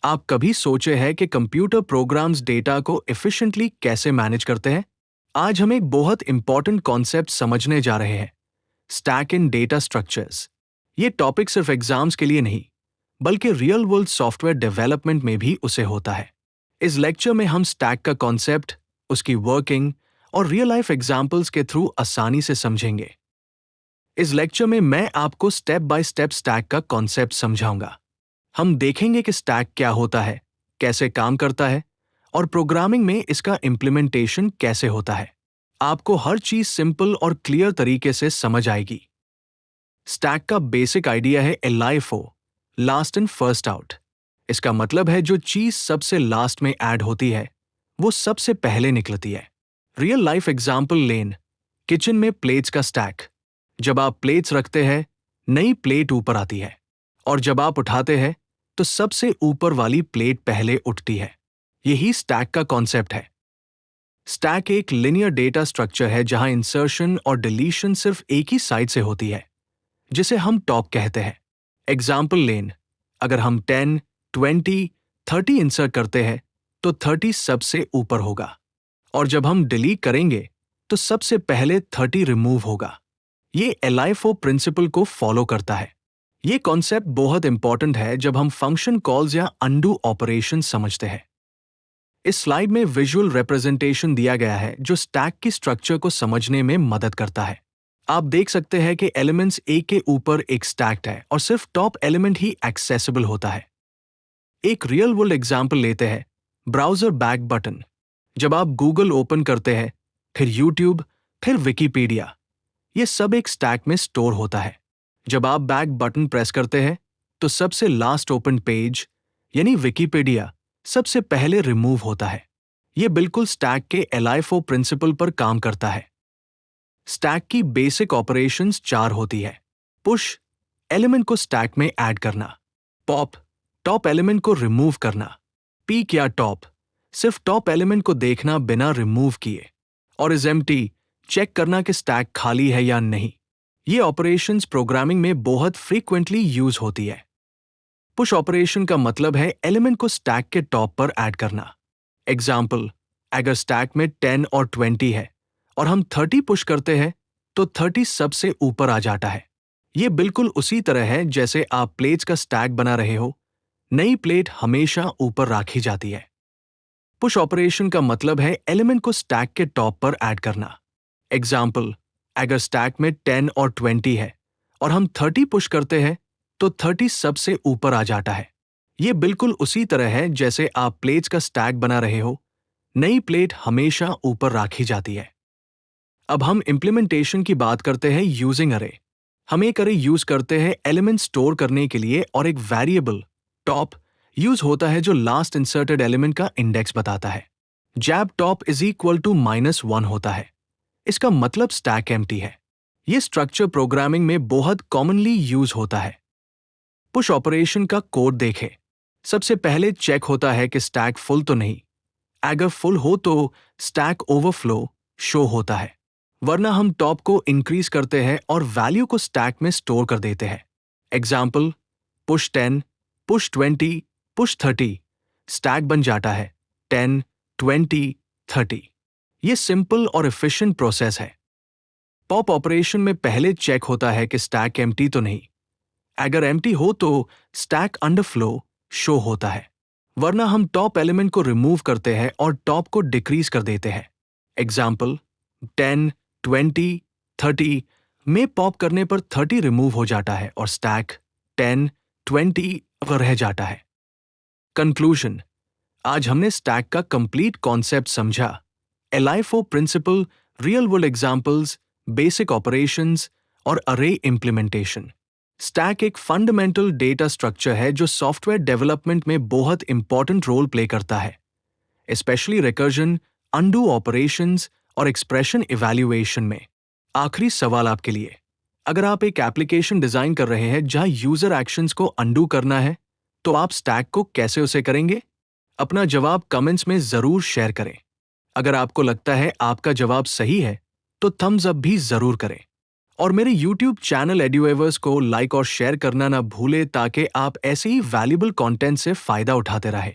आप कभी सोचे हैं कि कंप्यूटर प्रोग्राम्स डेटा को एफिशिएंटली कैसे मैनेज करते हैं? आज हम एक बहुत इंपॉर्टेंट कॉन्सेप्ट समझने जा रहे हैं, स्टैक इन डेटा स्ट्रक्चर्स। ये टॉपिक सिर्फ एग्जाम्स के लिए नहीं, बल्कि रियल वर्ल्ड सॉफ्टवेयर डेवलपमेंट में भी उसे होता है। इस लेक्चर में हम स्टैक का कॉन्सेप्ट, उसकी वर्किंग और रियल लाइफ एग्जाम्पल्स के थ्रू आसानी से समझेंगे। इस लेक्चर में मैं आपको स्टेप बाय स्टेप स्टैक का कॉन्सेप्ट समझाऊंगा। हम देखेंगे कि स्टैक क्या होता है, कैसे काम करता है और प्रोग्रामिंग में इसका इम्प्लीमेंटेशन कैसे होता है। आपको हर चीज सिंपल और क्लियर तरीके से समझ आएगी। स्टैक का बेसिक आइडिया है LIFO, last in first out. इसका मतलब है जो चीज सबसे लास्ट में ऐड होती है वो सबसे पहले निकलती है। रियल लाइफ एग्जाम्पल लेन, किचन में प्लेट्स का स्टैक। जब आप प्लेट्स रखते हैं, नई प्लेट ऊपर आती है और जब आप उठाते हैं तो सबसे ऊपर वाली प्लेट पहले उठती है। यही स्टैक का कॉन्सेप्ट है। स्टैक एक लिनियर डेटा स्ट्रक्चर है जहां इंसर्शन और डिलीशन सिर्फ एक ही साइड से होती है, जिसे हम टॉप कहते हैं। एग्जाम्पल लेन, अगर हम 10, 20, 30 इंसर्ट करते हैं तो 30 सबसे ऊपर होगा और जब हम डिलीट करेंगे तो सबसे पहले 30 रिमूव होगा। ये LIFO प्रिंसिपल को फॉलो करता है। ये कॉन्सेप्ट बहुत इंपॉर्टेंट है जब हम फंक्शन कॉल्स या अनडू ऑपरेशन समझते हैं। इस स्लाइड में विजुअल रिप्रेजेंटेशन दिया गया है जो स्टैक की स्ट्रक्चर को समझने में मदद करता है। आप देख सकते हैं कि एलिमेंट्स एक के ऊपर एक स्टैक्ड है और सिर्फ टॉप एलिमेंट ही एक्सेसिबल होता है। एक रियल वर्ल्ड एग्जाम्पल लेते हैं, ब्राउजर बैक बटन। जब आप गूगल ओपन करते हैं, फिर यूट्यूब, फिर विकिपीडिया, ये सब एक स्टैक में स्टोर होता है। जब आप बैक बटन प्रेस करते हैं तो सबसे लास्ट ओपन पेज यानी विकिपीडिया सबसे पहले रिमूव होता है। यह बिल्कुल स्टैक के LIFO प्रिंसिपल पर काम करता है। स्टैक की बेसिक ऑपरेशंस 4 होती है। पुश, एलिमेंट को स्टैक में ऐड करना। पॉप, टॉप एलिमेंट को रिमूव करना। पीक या टॉप, सिर्फ टॉप एलिमेंट को देखना बिना रिमूव किए। और इज एम्प्टी, चेक करना कि स्टैक खाली है या नहीं। ये ऑपरेशंस प्रोग्रामिंग में बहुत फ्रीक्वेंटली यूज होती है। पुश ऑपरेशन का मतलब है एलिमेंट को स्टैक के टॉप पर ऐड करना। एग्जाम्पल, अगर स्टैक में 10 और 20 है और हम 30 पुश करते हैं तो 30 सबसे ऊपर आ जाता है। ये बिल्कुल उसी तरह है जैसे आप प्लेट्स का स्टैक बना रहे हो, नई प्लेट हमेशा ऊपर रखी जाती है। पुश ऑपरेशन का मतलब है एलिमेंट को स्टैक के टॉप पर ऐड करना। एग्जाम्पल, अगर स्टैक में 10 और 20 है और हम 30 पुश करते हैं तो 30 सबसे ऊपर आ जाता है। ये बिल्कुल उसी तरह है जैसे आप प्लेट्स का स्टैक बना रहे हो, नई प्लेट हमेशा ऊपर रखी जाती है। अब हम इम्प्लीमेंटेशन की बात करते हैं यूजिंग अरे। हम एक अरे यूज करते हैं एलिमेंट स्टोर करने के लिए और एक वेरिएबल टॉप यूज होता है जो लास्ट इंसर्टेड एलिमेंट का इंडेक्स बताता है। जैब टॉप इज इक्वल टू -1 होता है। इसका मतलब स्टैक एम्प्टी है। यह स्ट्रक्चर प्रोग्रामिंग में बहुत कॉमनली यूज होता है। पुश ऑपरेशन का कोड देखें। सबसे पहले चेक होता है कि स्टैक फुल तो नहीं। अगर फुल हो तो स्टैक ओवरफ्लो शो होता है, वरना हम टॉप को इंक्रीज करते हैं और वैल्यू को स्टैक में स्टोर कर देते हैं। Example, push 10, push 20, push 30, stack बन जाता है 10, 20, 30। ये सिंपल और एफिशिएंट प्रोसेस है। पॉप ऑपरेशन में पहले चेक होता है कि स्टैक एम्प्टी तो नहीं। अगर एम्प्टी हो तो स्टैक अंडरफ्लो शो होता है, वरना हम टॉप एलिमेंट को रिमूव करते हैं और टॉप को डिक्रीज कर देते हैं। एग्जाम्पल, 10, 20, 30 में पॉप करने पर 30 रिमूव हो जाता है और स्टैक 10, 20 रह जाता है। कंक्लूजन, आज हमने स्टैक का कंप्लीट कॉन्सेप्ट समझा। LIFO principle, real world examples, basic operations और अरे इम्प्लीमेंटेशन। स्टैक एक फंडामेंटल डेटा स्ट्रक्चर है जो सॉफ्टवेयर डेवलपमेंट में बहुत इंपॉर्टेंट रोल प्ले करता है, स्पेशली रिकर्जन, अनडू ऑपरेशंस और एक्सप्रेशन इवैल्यूएशन में। आखिरी सवाल आपके लिए, अगर आप एक एप्लीकेशन डिजाइन कर रहे हैं जहां यूजर एक्शंस को अनडू करना है, तो आप स्टैक को कैसे उसे करेंगे? अपना जवाब कमेंट्स में जरूर शेयर करें। अगर आपको लगता है आपका जवाब सही है तो थम्स अप भी जरूर करें और मेरे YouTube चैनल एड्यूएवर्स को लाइक और शेयर करना ना भूले ताकि आप ऐसे ही वैल्यूबल कंटेंट से फायदा उठाते रहें।